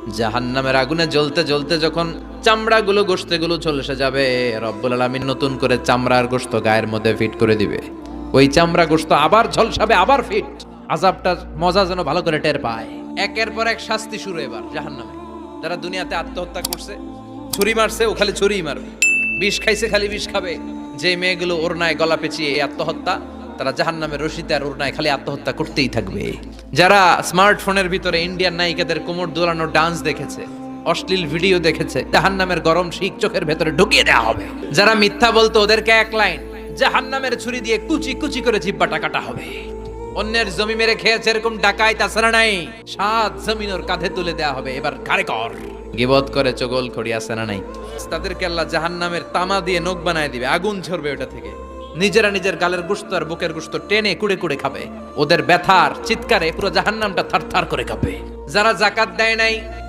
জাহান্নামের আগুনে জ্বলতে জ্বলতে যখন চামড়াগুলো গোশতগুলো ঝলসে যাবে, রব্বুল আলামিন নতুন করে চামড়ার গোশত গায়ের মধ্যে ফিট করে দিবে। ওই চামড়া গোশত আবার ঝলসাবে, আবার ফিট। আযাবটার মজা যেন ভালো করে টের পায়। একের পর এক শাস্তি শুরু এবার জাহান্নামে। যারা দুনিয়াতে আত্মহত্যা করছে, ছুরি মারছে, ও খালি ছুরিই মারবে। বিষ খাইছে, খালি বিষ খাবে। যে মেয়েগুলো ওড়নায় গলা পেঁচিয়ে এই আত্মহত্যা, তারা জাহান্নামের রশিতে আর ওড়নায় খালি আত্মহত্যা করতেই থাকবে। যারা স্মার্টফোনের ভিতরে ইন্ডিয়ান নায়িকাদের কোমর দোলানো ডান্স দেখেছে, অশ্লীল ভিডিও দেখেছে, জাহান্নামের গরম শিক চোখের ভেতরে ঢুকিয়ে দেওয়া হবে। যারা মিথ্যা বলতো, ওদেরকে এক লাইন জাহান্নামের ছুরি দিয়ে কুচি কুচি করে জিহ্বাটা কাটা হবে। অন্যের জমি মেরে খেয়েছে এরকম ডাকাই তাছাড়া নাই, 7 জমিন ওর কাঁধে তুলে দেওয়া হবে। এবার কারে কর গিবত করে চগল খড়ি আছে না নাই, তাদেরকে আল্লাহ জাহান্নামের তামা দিয়ে নখ বানায় দিবে, আগুন ঝরবে ওটা থেকে। নিজেরা নিজের গালের গোশত আর বুকের গোশত টেনে কুড়ে কুড়ে খাবে। ওদের ব্যথার চিৎকারে পুরো জাহান্নামটা থারথার করে কাঁপবে। যারা যাকাত দেয় নাই,